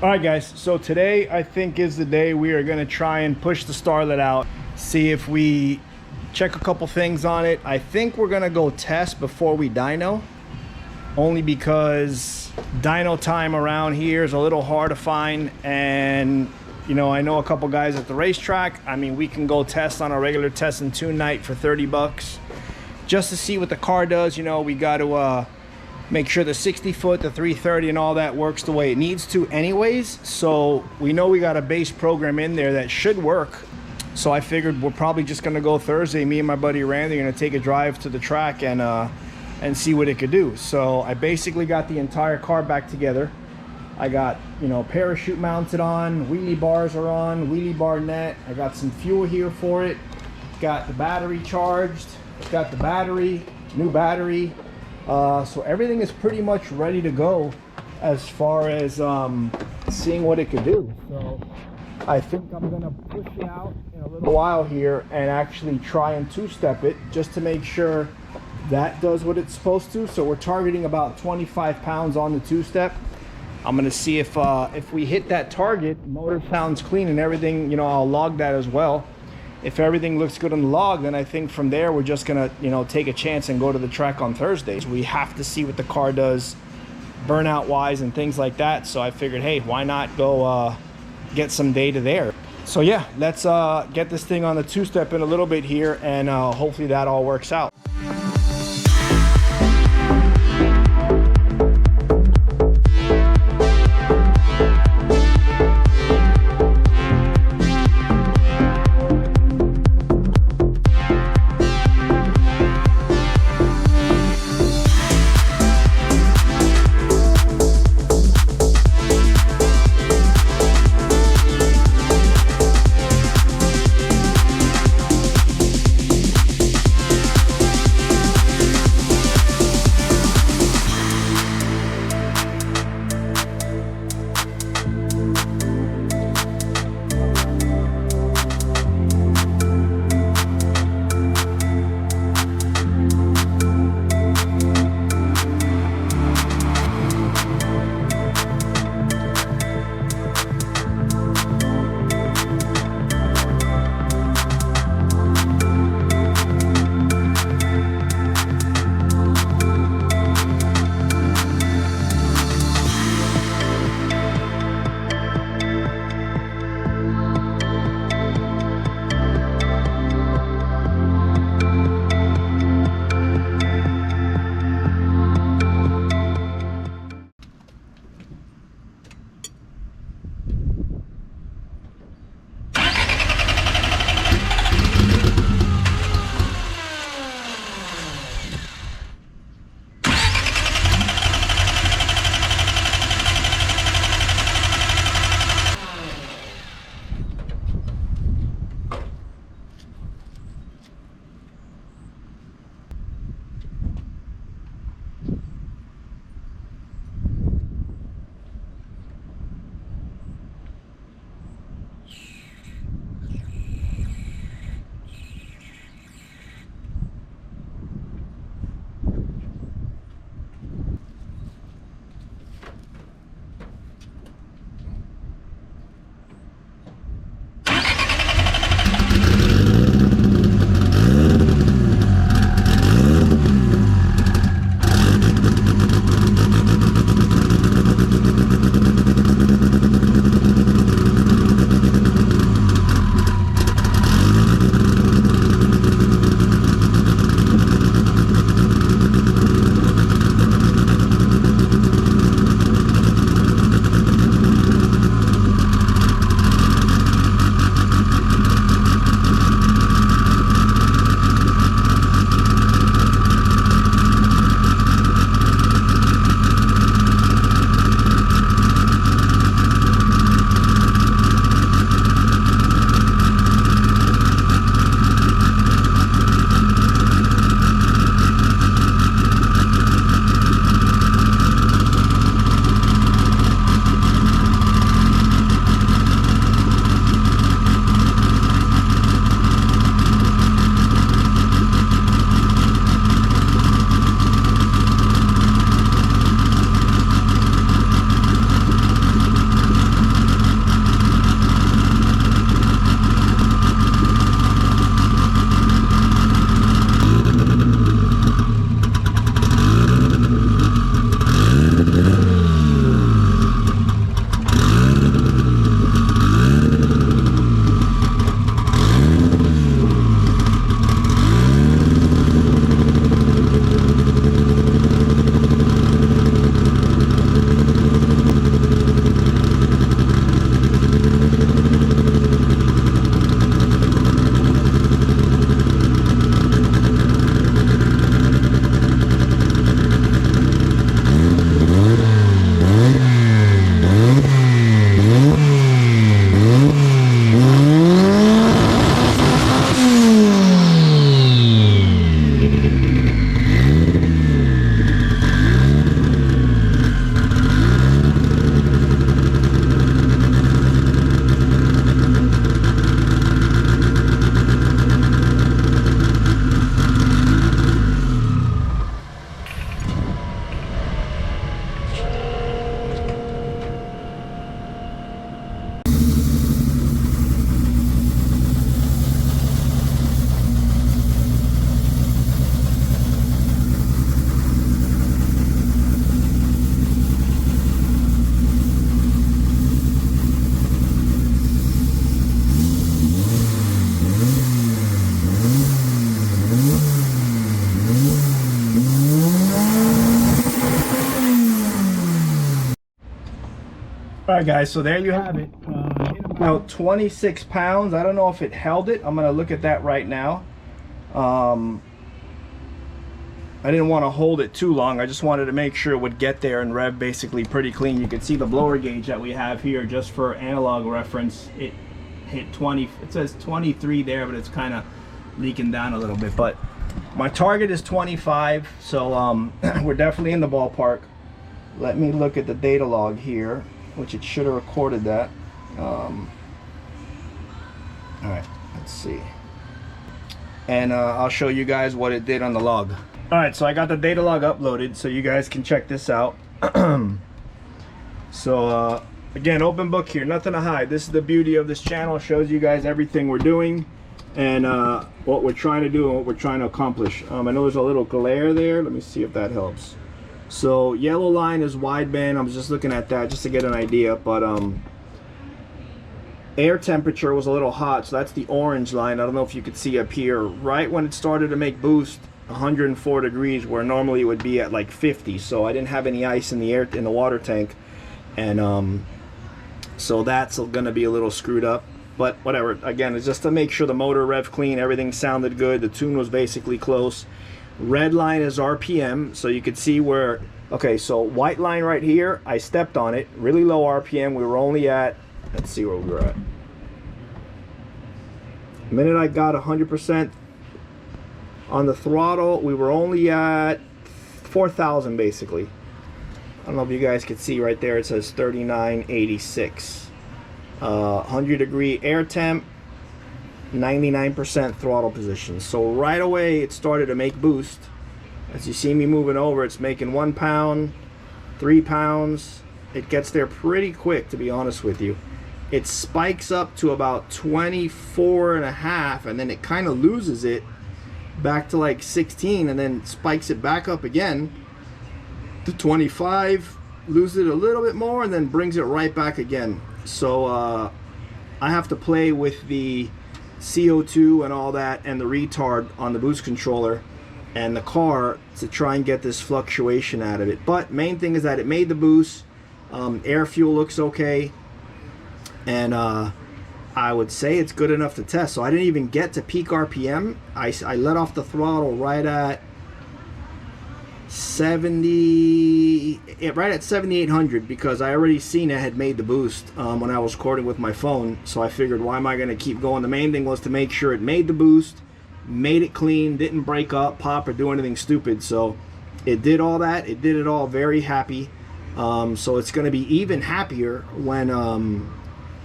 All right, guys, so today I think is the day we are gonna try and push the Starlet out, see if we check a couple things on it. I think we're gonna go test before we dyno, only because dyno time around here is a little hard to find. And you know, I know a couple guys at the racetrack. I mean, we can go test on a regular test and tune night for 30 bucks just to see what the car does. You know, we got to make sure the 60 foot, the 330 and all that works the way it needs to anyways. So we know we got a base program in there that should work. So I figured we're probably just gonna go Thursday. Me and my buddy Randy are gonna take a drive to the track and see what it could do. So I basically got the entire car back together. I got, you know, parachute mounted on, wheelie bars are on, wheelie bar net. I got some fuel here for it. Got the battery charged, got the battery, new battery. So everything is pretty much ready to go as far as seeing what it could do. So I think I'm gonna push it out in a little while here and actually try and two-step it just to make sure that does what it's supposed to. So we're targeting about 25 pounds on the two-step. I'm gonna see if we hit that target, motor sounds clean and everything, you know, I'll log that as well. If everything looks good on the log, then I think from there we're just gonna, you know, take a chance and go to the track on Thursdays. We have to see what the car does burnout wise and things like that. So I figured, hey, why not go get some data there. So yeah, let's get this thing on the two-step in a little bit here, and hopefully that all works out. All right, guys, so there you have it. Hit about 26 pounds. I don't know if it held it. I'm gonna look at that right now. I didn't want to hold it too long. I just wanted to make sure it would get there and rev basically pretty clean. You can see the blower gauge that we have here, just for analog reference. It hit 20. It says 23 there, but it's kind of leaking down a little bit. But my target is 25, so we're definitely in the ballpark. Let me look at the data log here, which it should have recorded that. All right, let's see. And I'll show you guys what it did on the log. All right, so I got the data log uploaded, so you guys can check this out. So again, open book here, nothing to hide. This is the beauty of this channel. It shows you guys everything we're doing and what we're trying to do and what we're trying to accomplish. I know there's a little glare there. Let me see if that helps. So yellow line is wideband. I was just looking at that just to get an idea, but air temperature was a little hot, so that's the orange line. I don't know if you could see up here. Right when it started to make boost, 104 degrees, where normally it would be at like 50. So I didn't have any ice in the air in the water tank, and so that's gonna be a little screwed up. But whatever. Again, it's just to make sure the motor rev clean, everything sounded good, the tune was basically close. Red line is RPM, so you could see where. Okay, so white line right here, I stepped on it, really low RPM. We were only at, let's see where we were at. The minute I got 100% on the throttle, we were only at 4,000 basically. I don't know if you guys could see right there, it says 3986. 100 degree air temp, 99% throttle position. So right away it started to make boost. As you see me moving over, it's making 1 pound, 3 pounds. It gets there pretty quick, to be honest with you. It spikes up to about 24 and a half, and then it kind of loses it back to like 16, and then spikes it back up again to 25, loses it a little bit more, and then brings it right back again. So I have to play with the CO2 and all that and the retard on the boost controller and the car to try and get this fluctuation out of it. But main thing is that it made the boost. Air fuel looks okay, and I would say it's good enough to test. So I didn't even get to peak RPM. I let off the throttle right at 7,800 because I already seen it had made the boost when I was recording with my phone. So I figured, why am I going to keep going? The main thing was to make sure it made the boost, made it clean, didn't break up, pop, or do anything stupid. So it did all that. It did it all. Very happy. So it's going to be even happier when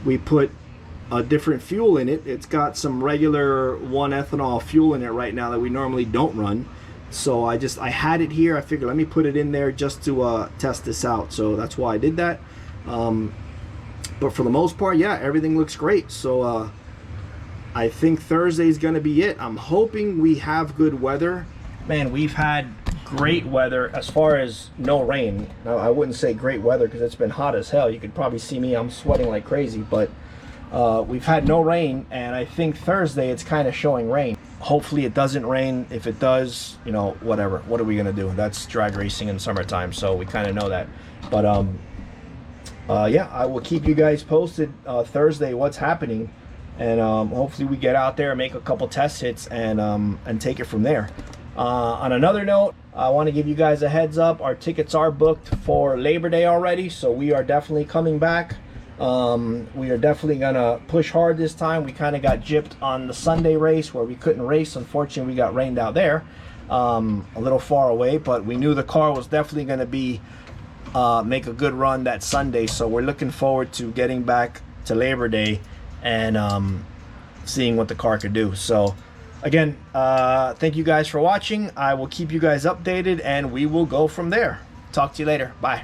we put a different fuel in it. It's got some regular 1-ethanol fuel in it right now that we normally don't run. So I had it here. I figured, let me put it in there just to test this out. So that's why I did that. But for the most part, yeah, everything looks great. So I think Thursday is going to be it. I'm hoping we have good weather. Man, we've had great weather as far as no rain. Now, I wouldn't say great weather because it's been hot as hell. You could probably see me, I'm sweating like crazy, but we've had no rain, and I think Thursday it's kind of showing rain. Hopefully it doesn't rain. If it does, you know, whatever. What are we gonna do? That's drag racing in summertime, so we kind of know that. But yeah, I will keep you guys posted Thursday what's happening, and hopefully we get out there and make a couple test hits and take it from there. On another note, I want to give you guys a heads up. Our tickets are booked for Labor Day already, so we are definitely coming back. We are definitely gonna push hard this time. We kind of got gypped on the Sunday race where we couldn't race. Unfortunately, we got rained out there, a little far away, but we knew the car was definitely gonna be make a good run that Sunday. So we're looking forward to getting back to Labor Day and seeing what the car could do. So again, thank you guys for watching. I will keep you guys updated, and we will go from there. Talk to you later. Bye.